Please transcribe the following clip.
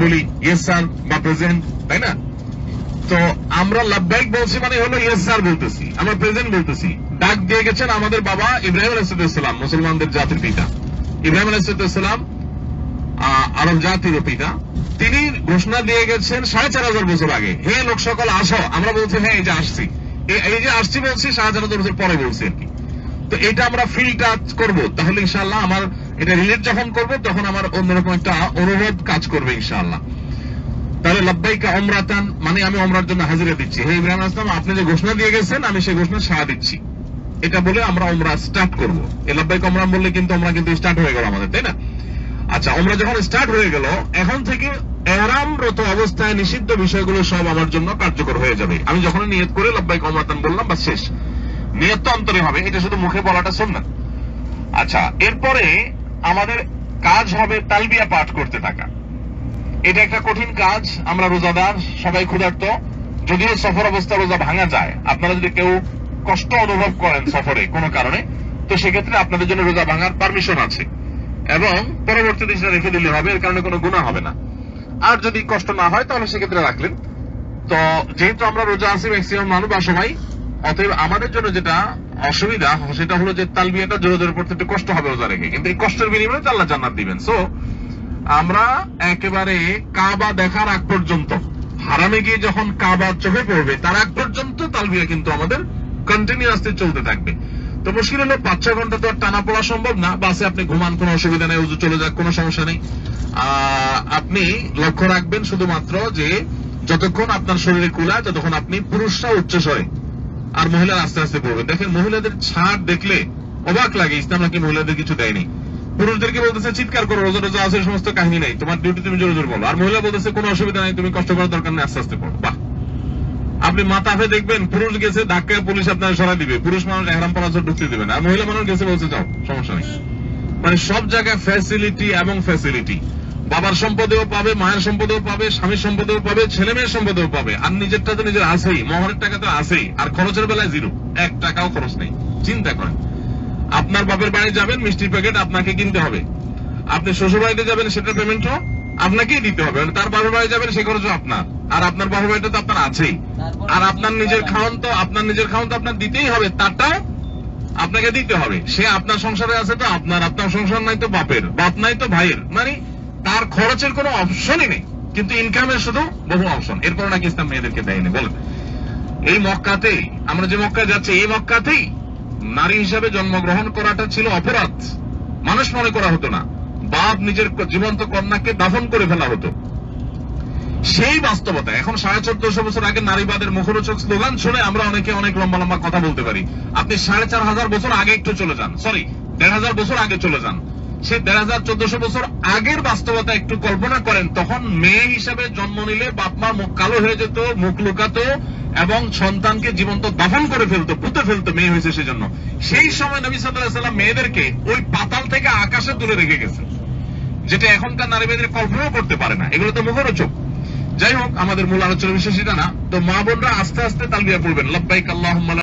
বলি yes sir বা present, তাই না? তো আমরা লাব্বাইক বলছি মানে হলো ইয়েস স্যার বলতেছি, আমরা প্রেজেন্ট বলতেছি। ডাক দিয়ে গেছেন আমাদের বাবা ইব্রাহিম আলাইহিসসালাম, মুসলমানদের জাতির পিতা। ইব্রাহিম আলাইহিসসালাম আরব জাতির পিতা। তিনি ঘোষণা দিয়ে গেছেন 4500 বছর আগে, হে লোক সকল আসো। আমরা বলছি হ্যাঁ এই যে আসছি, এই যে আসছি বলছি 4500 বছর পরে বলছি আর কি। তো এটা আমরা ফিল টাচ করবো, তাহলে ইনশাআল্লাহ আমার এটা রিলেট যখন করবো তখন আমার অন্যরকম একটা অনুভব কাজ করবে ইনশাআল্লাহ। তাহলে লাব্বাইকা উমরাতান মানে আমি উমরার জন্য হাজিরা দিচ্ছি। হে ইব্রাহিম আলাইহিস সালাম, আপনি যে ঘোষণা দিয়ে গেছেন আমি সেই ঘোষণা সাড়া দিচ্ছি, এটা বলে আমরা উমরা স্টার্ট করবো। এই লাব্বাইকা উমরা বললে কিন্তু আমরা কিন্তু স্টার্ট হয়ে গেল আমাদের, তাই না? আচ্ছা, উমরা যখন স্টার্ট হয়ে গেল, এখন থেকে ইহরামরত অবস্থায় নিষিদ্ধ বিষয়গুলো সব আমার জন্য কার্যকর হয়ে যাবে। আমি যখন নিয়ত করে লাব্বাইকা উমরাতান বললাম বা শেষ, নিয়ত তো অন্তরে হবে, এটা শুধু মুখে বলাটা সুন্নাত। আচ্ছা, এরপরে আমাদের কাজ হবে তালবিয়া পাঠ করতে থাকা। এটা একটা কঠিন কাজ। আমরা রোজাদার, সবাই ক্ষুধার্ত, যদিও সফর অবস্থা রোজা ভাঙা যায়। আপনারা যদি কেউ কষ্ট অনুভব করেন সফরে কোনো কারণে, তো সেক্ষেত্রে আপনাদের জন্য রোজা ভাঙার পারমিশন আছে এবং পরবর্তীতে সেটা রেখে দিলে হবে, এর কারণে কোনো গুনাহ হবে না। আর যদি কষ্ট না হয় তাহলে সেক্ষেত্রে রাখলেন। তো যেহেতু আমরা রোজা আছি ম্যাক্সিমাম মানুষ বা সবাই, অতএব আমাদের জন্য যেটা অসুবিধা সেটা হলো যে তালবিয়াটা জোরে জোরে পড়তে একটু কষ্ট হবে রোজা রেখে, কিন্তু এই কষ্টের বিনিময়ে আল্লাহ জান্নাত দিবেন। সো আমরা একেবারে কাবা দেখার আগ পর্যন্ত, হারামে গিয়ে যখন কাবা চোখে পড়বে তার আগ পর্যন্ত তালবিয়া কিন্তু আমাদের কন্টিনিউয়াসলি চলতে থাকবে। তো মুশকিল হলো 5-6 ঘন্টা তো আর টানা পড়া সম্ভব না। বাসে আপনি ঘুমান, কোনো অসুবিধা নেই, উজু চলে যাক, কোনো সমস্যা নেই। আপনি লক্ষ্য রাখবেন শুধুমাত্র যে যতক্ষণ আপনার শরীরে কুলায় ততক্ষণ আপনি পুরুষরা উচ্চ স্বরে আর মহিলারা আস্তে আস্তে পড়বেন। দেখেন মহিলাদের ছাড় দেখলে অবাক লাগে, ইসলাম নাকি মহিলাদের কিছু দেয়নি। পুরুষদেরকে বলতেছে চিৎকার করো, রোজা রোজা আছে, সমস্ত কাহিনী নাই, তোমার ডিউটি তুমি জোরে জোরে বলো। আর মহিলা বলতেছে কোনো অসুবিধা নাই, তুমি কষ্ট করার দরকার নেই, আস্তে আস্তে পড়ো। বাহ! আপনি মাথাফে দেখবেন পুরুষ গেছে ধাক্কায় পুলিশ আপনার সরাই দিবে, পুরুষ মানুষ ইহরাম পরার জন্য ঢুকতে দিবে না, আর মহিলা মানুষ গেছে বলছে যাও, সমস্যা নেই। মানে সব জায়গায় ফ্যাসিলিটি এবং ফ্যাসিলিটি। বাবার সম্পদেও পাবে, মায়ের সম্পদেও পাবে, স্বামীর সম্পদেও পাবে, ছেলে মেয়ের সম্পদেও পাবে, আর নিজেরটা তো নিজের আছেই, মোহরের টাকা তো আছেই, আর খরচের বেলায় 0, 1 টাকাও খরচ নেই। চিন্তা করেন, আপনার বাপের বাড়ি যাবেন, মিষ্টির প্যাকেট আপনাকে কিনতে হবে। আপনি শ্বশুর বাড়িতে যাবেন, সেটার পেমেন্টও আপনাকেই দিতে হবে। তার বাপের বাড়ি যাবেন, সে খরচও আপনার, আর আপনার বাপের বাড়িটা তো আপনার আছেই। আর আপনার নিজের খাওয়ান তো আপনার দিতেই হবে, তারটাও আপনাকে দিতে হবে। সে আপনার সংসারে আছে তো আপনার সংসার নাই তো বাপের, বাপ নাই তো ভাইয়ের, মানে তার খরচের কোনো অপশনই নেই, কিন্তু ইনকামের শুধু বহু অপশন। এরপর নাকি ইসলাম মেয়েদেরকে দেয়নি। বলেন, এই মক্কাতেই আমরা যে মক্কায় যাচ্ছি, এই মক্কাতেই নারী হিসাবে জন্মগ্রহণ করাটা ছিল অপরাধ, মানুষ মনে করা হতো না। বাপ নিজের জীবন্ত কন্যাকে দাফন করে ফেলা হতো। সেই বাস্তবতা এখন 1450 বছর আগে নারীবাদের মুখরোচক স্লোগান শুনে আমরা অনেকে অনেক লম্বা লম্বা কথা বলতে পারি। আপনি 4500 বছর আগে একটু চলে যান, সরি 1500 বছর আগে চলে যান, সে 1400 বছর আগের বাস্তবতা একটু কল্পনা করেন। তখন মেয়ে হিসাবে জন্ম নিলে বাপ মা মুখ কালো হয়ে যেত, মুখ লুকাতো এবং সন্তানকে জীবন্ত দাফন করে ফেলতো, পুঁতে ফেলতো, মেয়ে হয়েছে সেজন্য। সেই সময় নবী সাল্লাল্লাহু আলাইহি ওয়াসাল্লাম মেয়েদেরকে ওই পাতাল থেকে আকাশে তুলে রেখে গেছে, যেটা এখনকার নারী মেয়েদের কল্পনাও করতে পারে না। এগুলো তো মুখরোচক। যাই হোক, আমাদের মূল আলোচনার বিষয় সেটা না। তো মা বোনরা আস্তে আস্তে তালবিয়া পড়বেন, লাব্বাইক আল্লাহুম্মা